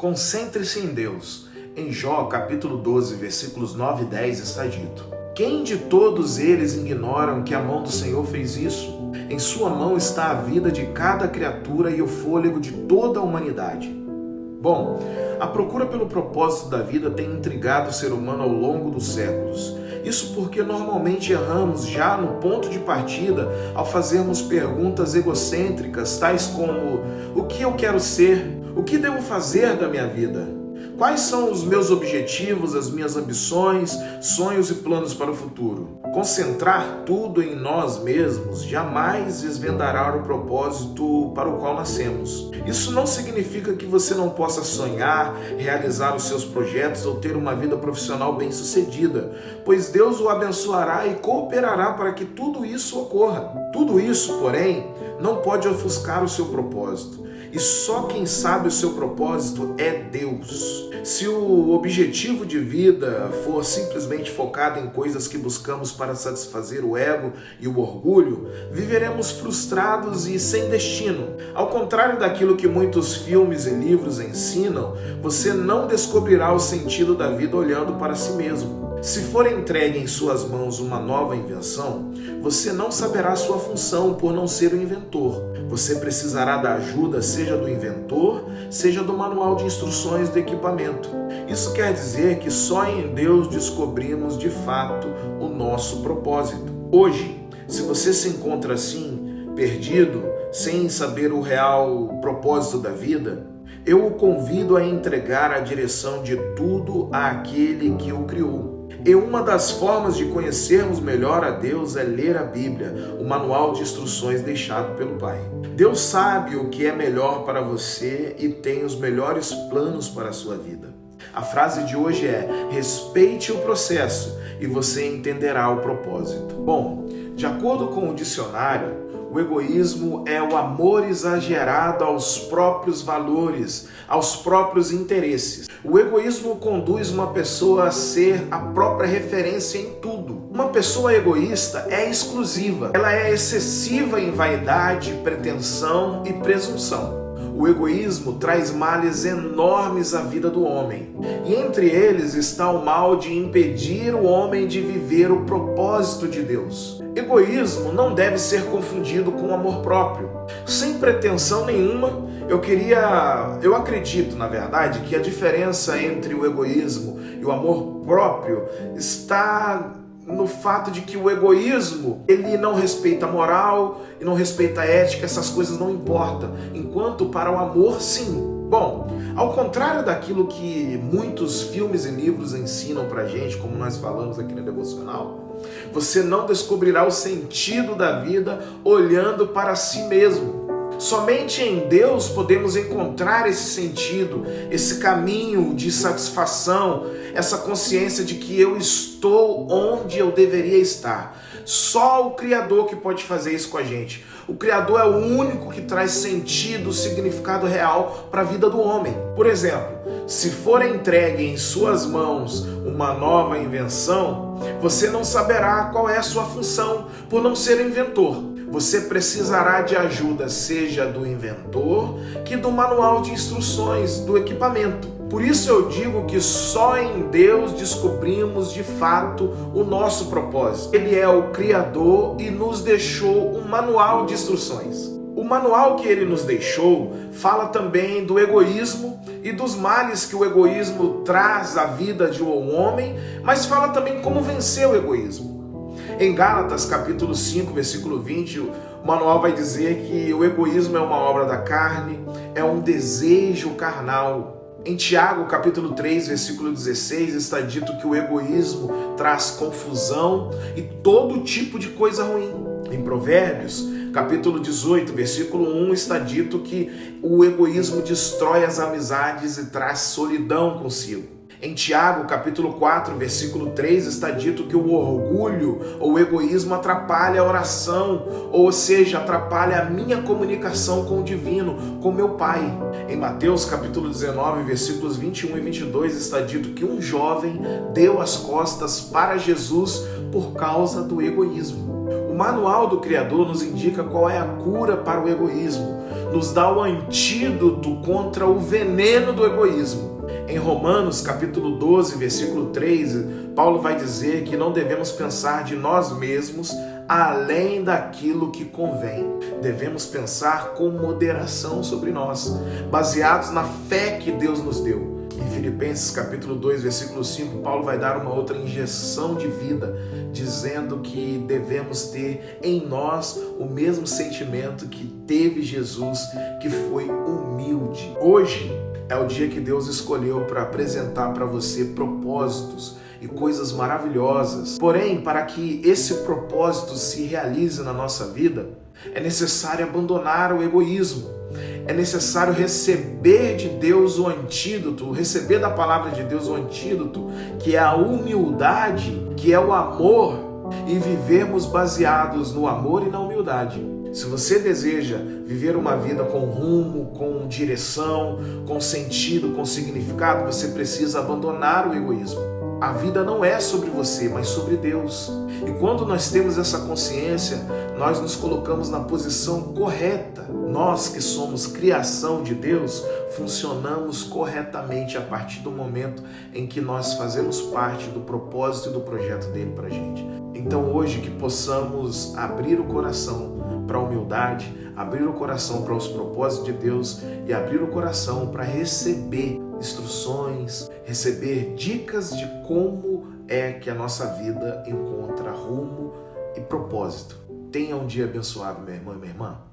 Concentre-se em Deus. Em Jó, capítulo 12, versículos 9 e 10 está dito: Quem de todos eles ignoram que a mão do Senhor fez isso? Em sua mão está a vida de cada criatura e o fôlego de toda a humanidade. Bom, a procura pelo propósito da vida tem intrigado o ser humano ao longo dos séculos. Isso porque normalmente erramos já no ponto de partida ao fazermos perguntas egocêntricas, tais como: o que eu quero ser? O que devo fazer da minha vida? Quais são os meus objetivos, as minhas ambições, sonhos e planos para o futuro? Concentrar tudo em nós mesmos jamais desvendará o propósito para o qual nascemos. Isso não significa que você não possa sonhar, realizar os seus projetos ou ter uma vida profissional bem-sucedida, pois Deus o abençoará e cooperará para que tudo isso ocorra. Tudo isso, porém, não pode ofuscar o seu propósito. E só quem sabe o seu propósito é Deus. Se o objetivo de vida for simplesmente focado em coisas que buscamos para satisfazer o ego e o orgulho, viveremos frustrados e sem destino. Ao contrário daquilo que muitos filmes e livros ensinam, você não descobrirá o sentido da vida olhando para si mesmo. Se for entregue em suas mãos uma nova invenção, você não saberá sua função por não ser o inventor. Você precisará da ajuda, seja do inventor, seja do manual de instruções do equipamento. Isso quer dizer que só em Deus descobrimos de fato o nosso propósito. Hoje, se você se encontra assim, perdido, sem saber o real propósito da vida, eu o convido a entregar a direção de tudo àquele que o criou. E uma das formas de conhecermos melhor a Deus é ler a Bíblia, o manual de instruções deixado pelo Pai. Deus sabe o que é melhor para você e tem os melhores planos para a sua vida. A frase de hoje é: respeite o processo e você entenderá o propósito. Bom, de acordo com o dicionário, o egoísmo é o amor exagerado aos próprios valores, aos próprios interesses. O egoísmo conduz uma pessoa a ser a própria referência em tudo. Uma pessoa egoísta é exclusiva, ela é excessiva em vaidade, pretensão e presunção. O egoísmo traz males enormes à vida do homem, e entre eles está o mal de impedir o homem de viver o propósito de Deus. Egoísmo não deve ser confundido com amor próprio. Sem pretensão nenhuma, eu acredito, na verdade, que a diferença entre o egoísmo e o amor próprio está no fato de que o egoísmo, ele não respeita a moral e não respeita a ética, essas coisas não importam, enquanto para o amor, sim. Bom, ao contrário daquilo que muitos filmes e livros ensinam pra gente, como nós falamos aqui no Devocional, você não descobrirá o sentido da vida olhando para si mesmo. Somente em Deus podemos encontrar esse sentido, esse caminho de satisfação, essa consciência de que eu estou onde eu deveria estar. Só o Criador que pode fazer isso com a gente. O Criador é o único que traz sentido, significado real para a vida do homem. Por exemplo, se for entregue em suas mãos uma nova invenção, você não saberá qual é a sua função por não ser o inventor. Você precisará de ajuda, seja do inventor, que do manual de instruções do equipamento. Por isso eu digo que só em Deus descobrimos de fato o nosso propósito. Ele é o Criador e nos deixou um manual de instruções. O manual que ele nos deixou fala também do egoísmo e dos males que o egoísmo traz à vida de um homem, mas fala também como vencer o egoísmo. Em Gálatas, capítulo 5, versículo 20, o manual vai dizer que o egoísmo é uma obra da carne, é um desejo carnal. Em Tiago, capítulo 3, versículo 16, está dito que o egoísmo traz confusão e todo tipo de coisa ruim. Em Provérbios, capítulo 18, versículo 1, está dito que o egoísmo destrói as amizades e traz solidão consigo. Em Tiago, capítulo 4, versículo 3, está dito que o orgulho ou o egoísmo atrapalha a oração, ou seja, atrapalha a minha comunicação com o divino, com meu Pai. Em Mateus, capítulo 19, versículos 21 e 22, está dito que um jovem deu as costas para Jesus por causa do egoísmo. O manual do Criador nos indica qual é a cura para o egoísmo. nos dá o antídoto contra o veneno do egoísmo. Em Romanos, capítulo 12, versículo 3, Paulo vai dizer que não devemos pensar de nós mesmos além daquilo que convém. Devemos pensar com moderação sobre nós, baseados na fé que Deus nos deu. Em Filipenses capítulo 2, versículo 5, Paulo vai dar uma outra injeção de vida, dizendo que devemos ter em nós o mesmo sentimento que teve Jesus, que foi humilde. Hoje é o dia que Deus escolheu para apresentar para você propósitos e coisas maravilhosas. Porém, para que esse propósito se realize na nossa vida, é necessário abandonar o egoísmo. É necessário receber de Deus o antídoto, receber da palavra de Deus o antídoto, que é a humildade, que é o amor, e vivermos baseados no amor e na humildade. Se você deseja viver uma vida com rumo, com direção, com sentido, com significado, você precisa abandonar o egoísmo. A vida não é sobre você, mas sobre Deus. E quando nós temos essa consciência, nós nos colocamos na posição correta. Nós que somos criação de Deus, funcionamos corretamente a partir do momento em que nós fazemos parte do propósito e do projeto dele para a gente. Então hoje que possamos abrir o coração para a humildade, abrir o coração para os propósitos de Deus e abrir o coração para receber instruções, receber dicas de como é que a nossa vida encontra rumo e propósito. Tenha um dia abençoado, meu irmão e minha irmã.